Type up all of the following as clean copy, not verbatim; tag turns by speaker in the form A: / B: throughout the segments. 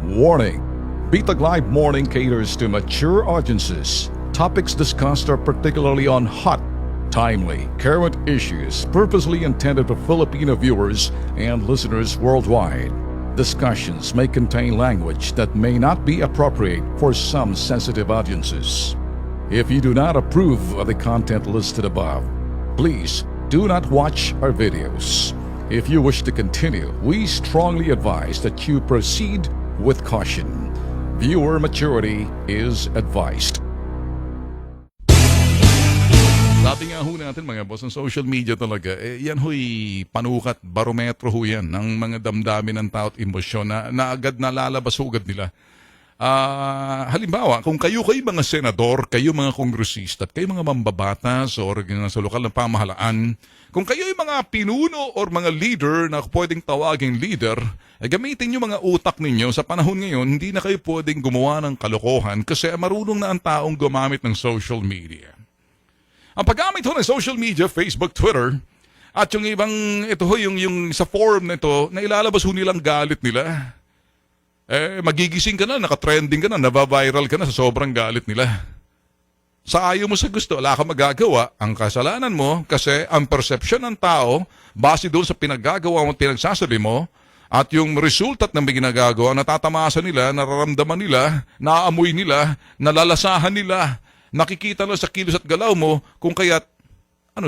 A: Warning! Bitag Live Morning caters to mature audiences. Topics discussed are particularly on hot, timely, current issues purposely intended for Filipino viewers and listeners worldwide. Discussions may contain language that may not be appropriate for some sensitive audiences. If you do not approve of the content listed above, please do not watch our videos. If you wish to continue, we strongly advise that you proceed with caution. Viewer maturity is advised. Sabi nga ho natin mga boss, ang social media talaga, yan ho'y panukat, barometro ho yan ng mga damdamin ng tao at emosyon na agad nalalabas ho agad nila. Halimbawa, kung kayo mga senador, kayo mga kongresista, at kayo mga mambabatas o sa lokal na pamahalaan, kung kayo mga pinuno o mga leader na pwedeng tawaging leader, gamitin nyo mga utak ninyo. Sa panahon ngayon, hindi na kayo pwedeng gumawa ng kalokohan kasi marunong na ang taong gumamit ng social media. Ang paggamit ho ng social media, Facebook, Twitter, at yung ibang, ito ho, yung sa forum na ito, na ilalabas ho nilang galit nila. Magigising ka na, nakatrending ka na, nabaviral ka na sa sobrang galit nila. Sa ayaw mo sa gusto, wala ka magagawa. Ang kasalanan mo, kasi ang perception ng tao, base doon sa pinaggagawa mo at pinagsasabi mo, at yung resultat ng ginagagawa, natatamasan nila, nararamdaman nila, naaamoy nila, nalalasahan nila, nakikita nila sa kilos at galaw mo, kung kaya't,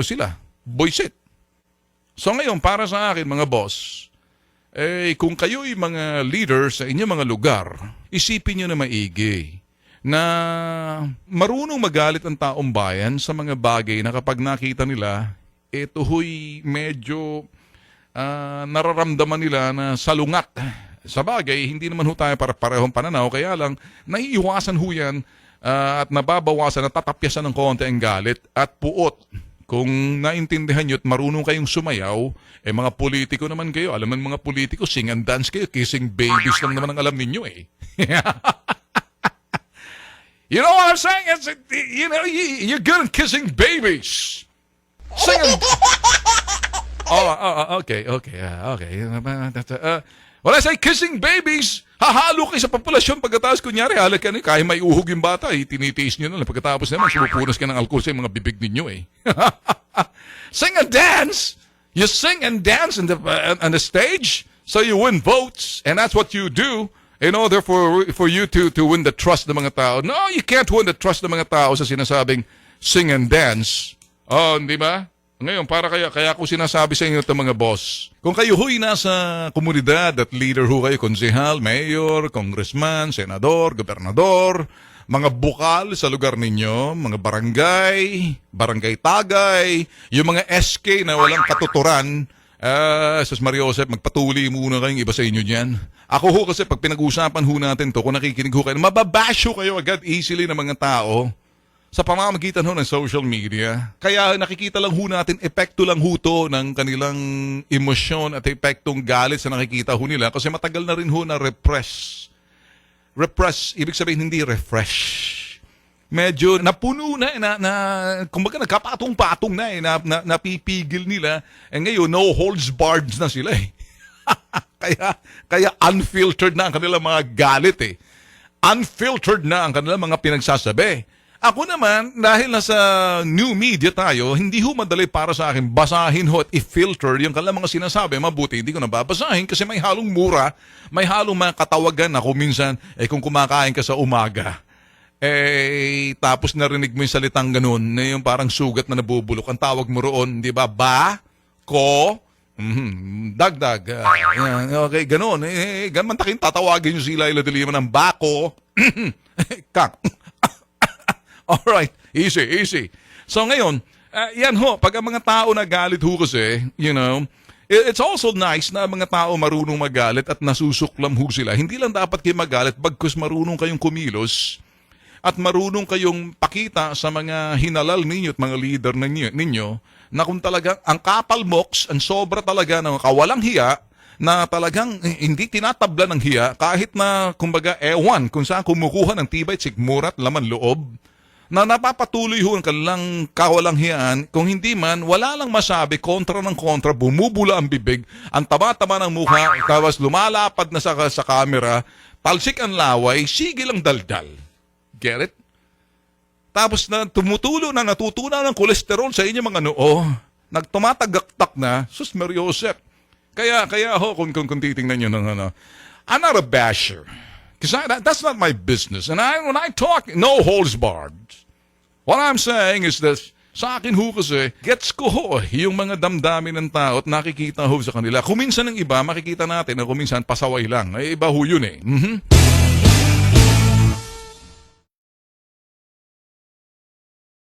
A: sila, boyset. So ngayon, para sa akin, mga boss, kung kayo'y mga leader sa inyong mga lugar, isipin nyo na maigi na marunong magalit ang taong bayan sa mga bagay na kapag nakita nila, ito ho'y medyo nararamdaman nila na salungat. Sa bagay, hindi naman ho tayo para parehong pananaw, kaya lang naiiwasan ho yan at nababawasan, natatapyasan ng konti ang galit at puot. Kung naintindihan nyo at marunong kayong sumayaw, mga politiko naman kayo. Alam mo mga politiko, sing and dance kayo. Kissing babies lang naman ang alam ninyo eh. You know what I'm saying? It's, you're good at kissing babies. Sing and... Okay. When I say kissing babies, hahalo kayo sa populasyon pagkatapos kunyari, kaya may uhog yung bata, tinitiis nyo na lang. Pagkatapos naman, sumupunas ka ng alcohol sa mga bibig ninyo eh. Sing and dance! You sing and dance on the stage, so you win votes, and that's what you do in order for you to win the trust ng mga tao. No, you can't win the trust ng mga tao sa sinasabing sing and dance. Oh, hindi ba? Ngayon, kaya ko sinasabi sa inyo ito mga boss. Kung kayo ho'y nasa komunidad at leader ho kayo, konsehal, mayor, congressman, senador, gobernador, mga bukal sa lugar ninyo, mga barangay tagay, yung mga SK na walang katuturan, Sus Mariosep, magpatuloy muna kayong iba sa inyo dyan. Ako ho kasi pag pinag-uusapan ho natin to, kung nakikinig ho kayo, mababash ho kayo agad easily ng mga tao. Sa pamamagitan ho ng social media. Kaya nakikita lang ho natin, epekto lang ho to ng kanilang emosyon at epektong galit sa nakikita ho nila kasi matagal na rin ho na repress. Repress, ibig sabihin hindi refresh. Medyo napuno na, kumbaga nagkapatong-patong na, napipigil nila. Ngayon, no holds barred na sila eh. kaya unfiltered na ang kanilang mga galit eh. Unfiltered na ang kanilang mga pinagsasabi. Ako naman, dahil nasa new media tayo, hindi ho madali para sa akin basahin ho at i-filter yung kanilang mga sinasabi. Mabuti, hindi ko nababasahin kasi may halong mura, may halong mga katawagan ako minsan, kung kumakain ka sa umaga, tapos narinig mo yung salitang ganun, na yung parang sugat na nabubulok. Ang tawag mo roon, di ba? Dagdag. Okay, ganun. Ganun takin tatawagin yung sila ila diliman ng bako. Kak. Alright, easy. So ngayon, yan ho, pag ang mga tao nagalit ho kasi, it's also nice na mga tao marunong magalit at nasusuklam ho sila. Hindi lang dapat kayo magalit, bagkus marunong kayong kumilos at marunong kayong pakita sa mga hinalal ninyo at mga leader ninyo na kung talagang ang kapal moks, ang sobra talaga ng kawalang hiya, na talagang hindi tinatabla ng hiya kahit na, kumbaga, ewan kung saan kumukuha ng tibay, sigmura at laman loob. na napapatuloy ho ang kanilang kawalanghiyaan, kung hindi man, wala lang masabi, kontra ng kontra, bumubula ang bibig, ang tama-tama ng mukha, tapos lumalapad na sa camera, talsik ang laway, sige lang daldal. Get it? Tapos na tumutulo na natutunan ng kolesterol sa inyong mga noo, nagtumatagaktak na, sus Mariosep. Kaya ho, kung titingnan nyo ng I'm not a basher. Because that's not my business. And when I talk, no holds barred. What I'm saying is that sa akin ho kasi, gets ko ho yung mga damdamin ng tao at nakikita ho sa kanila. Kuminsan ng iba, makikita natin na kuminsan pasaway lang. Ay, iba ho yun eh.